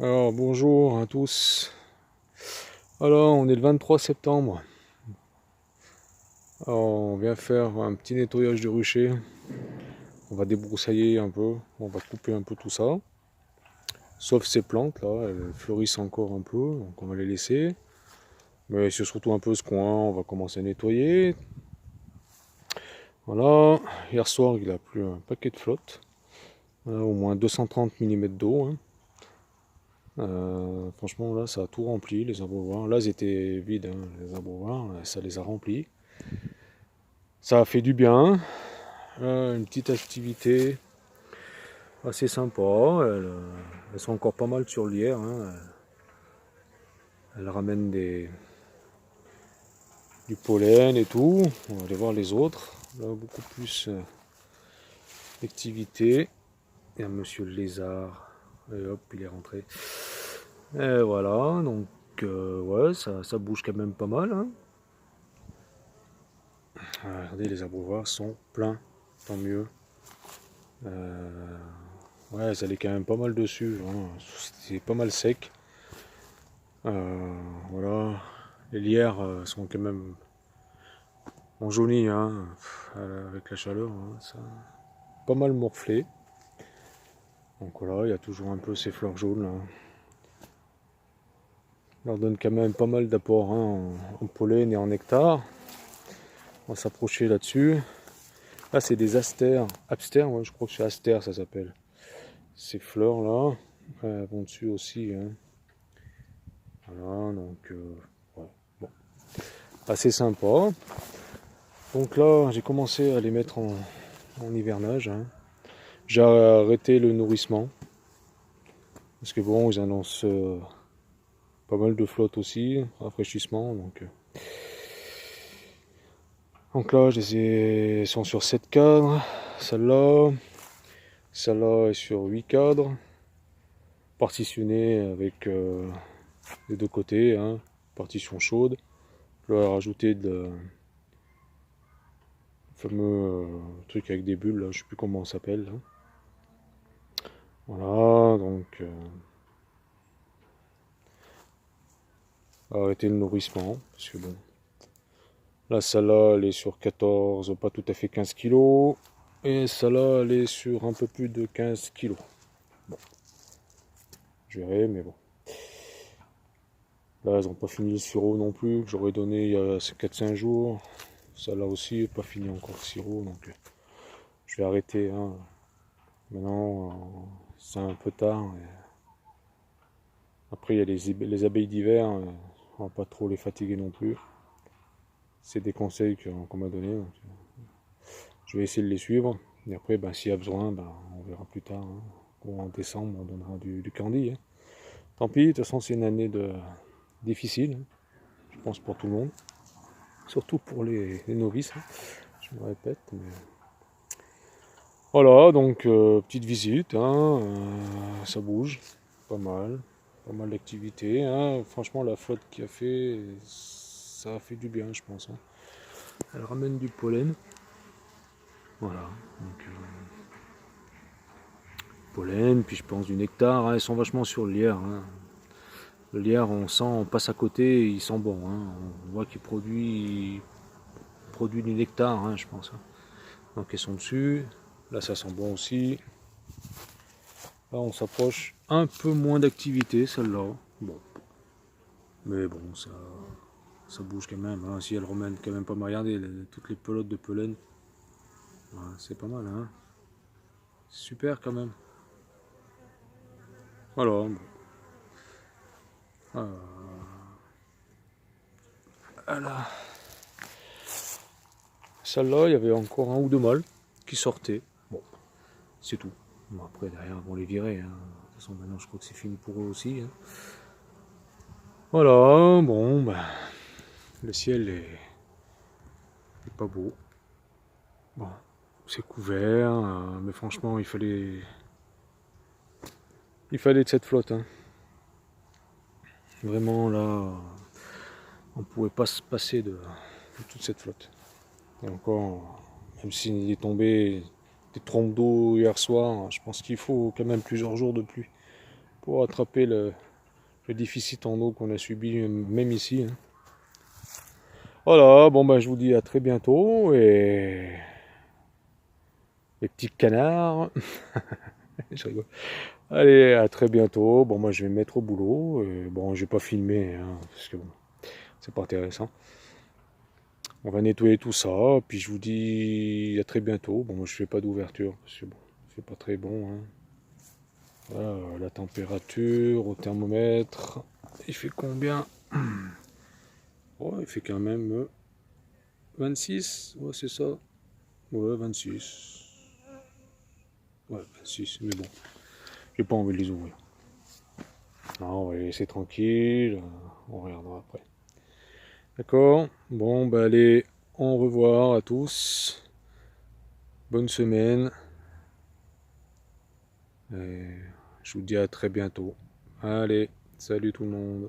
Alors bonjour à tous. Alors on est le 23 septembre. Alors on vient faire un petit nettoyage de rucher. On va débroussailler un peu, on va couper un peu tout ça. Sauf ces plantes là, elles fleurissent encore un peu, donc on va les laisser. Mais c'est surtout un peu ce coin, on va commencer à nettoyer. Voilà, hier soir il a plu un paquet de flotte. Voilà, au moins 230 mm d'eau, hein. Franchement là ça a tout rempli les abreuvoirs. Là ils étaient vides, hein, les abreuvoirs, ça les a remplis. Ça a fait du bien. Une petite activité assez sympa. Elles sont encore pas mal sur l'hier, hein. Elles ramènent du pollen et tout. On va aller voir les autres. Là, beaucoup plus d'activité. Il y a Monsieur le Lézard. Et hop, il est rentré. Et voilà, donc ouais, ça bouge quand même pas mal, hein. Regardez, les abreuvoirs sont pleins, tant mieux. Ouais, ça allait quand même pas mal dessus, hein. C'est pas mal sec. Voilà, les lierres sont quand même jaunies, hein, avec la chaleur, hein, ça a pas mal morflé. Donc voilà, il y a toujours un peu ces fleurs jaunes là. Ça leur donne quand même pas mal d'apport, hein, en pollen et en nectar. On va s'approcher là-dessus. Là, c'est des astères, apstères, ouais, je crois que c'est astères ça s'appelle. Ces fleurs là, elles vont dessus aussi, hein. Voilà, donc ouais, bon, assez sympa. Donc là, j'ai commencé à les mettre en hivernage, hein. J'ai arrêté le nourrissement. Parce que bon, ils annoncent pas mal de flotte aussi, rafraîchissement. Donc là, elles sont sur 7 cadres. Celle-là, celle-là est sur 8 cadres. Partitionnées avec les deux côtés, hein, partition chaude. Je leur ai rajouté le fameux truc avec des bulles, là, je sais plus comment on s'appelle. Là. Voilà, donc arrêter le nourrissement, parce que bon. Là, celle-là, elle est sur 14, pas tout à fait 15 kilos. Et celle-là, elle est sur un peu plus de 15 kilos. Bon, je verrai, mais bon. Là, elles n'ont pas fini le sirop non plus, que j'aurais donné il y a 4-5 jours. Celle-là aussi, pas fini encore le sirop, donc je vais arrêter, hein. Maintenant, c'est un peu tard. Après, il y a les abeilles d'hiver, on va pas trop les fatiguer non plus. C'est des conseils qu'on m'a donnés. Donc, je vais essayer de les suivre. Et après, ben, s'il y a besoin, ben, on verra plus tard, hein. Ou en décembre, on donnera du candy, hein. Tant pis, de toute façon, c'est une année difficile, hein, je pense, pour tout le monde. Surtout pour les novices, hein, je me répète. Mais... Voilà, donc petite visite, hein, ça bouge, pas mal. Pas mal d'activités, hein. Franchement, la flotte qui a fait, ça a fait du bien, je pense, hein. Elle ramène du pollen. Voilà. Donc, pollen, puis je pense du nectar, hein. Elles sont vachement sur le lierre, hein. Le lierre, on sent, on passe à côté, il sent bon, hein. On voit qu'il produit du nectar, hein, je pense, hein. Donc elles sont dessus. Là, ça sent bon aussi. Là, on s'approche un peu moins d'activité, celle-là. Bon. Mais bon, ça bouge quand même, hein. Si elle remène quand même pas mal, regardez, toutes les pelotes de pollen. Ouais, c'est pas mal, hein. Super quand même. Voilà. Bon. Voilà. Celle-là, il y avait encore un ou deux mâles qui sortaient. Bon, c'est tout. Bon, après, derrière, on les virer, hein. De toute façon, maintenant, je crois que c'est fini pour eux aussi, hein. Voilà, bon, ben, le ciel est pas beau. Bon, c'est couvert, mais franchement, il fallait de cette flotte, hein. Vraiment, là, on pouvait pas se passer de toute cette flotte. Et encore, même s'il est tombé des trompes d'eau hier soir, je pense qu'il faut quand même plusieurs jours de pluie pour rattraper le déficit en eau qu'on a subi même ici. Hein. Voilà, bon bah je vous dis à très bientôt et les petits canards. Je rigole. Allez, à très bientôt. Bon moi je vais me mettre au boulot. Et, bon, je vais pas filmer hein, parce que bon, c'est pas intéressant. On va nettoyer tout ça, puis je vous dis à très bientôt. Bon moi je fais pas d'ouverture parce que bon, c'est pas très bon. Hein. Voilà, la température au thermomètre, il fait combien? Oh, il fait quand même 26, ouais c'est ça. Ouais, 26. Ouais, 26, mais bon, j'ai pas envie de les ouvrir. Non, on va les laisser tranquilles, on regardera après. D'accord? Bon, bah allez, au revoir à tous. Bonne semaine. Et je vous dis à très bientôt. Allez, salut tout le monde.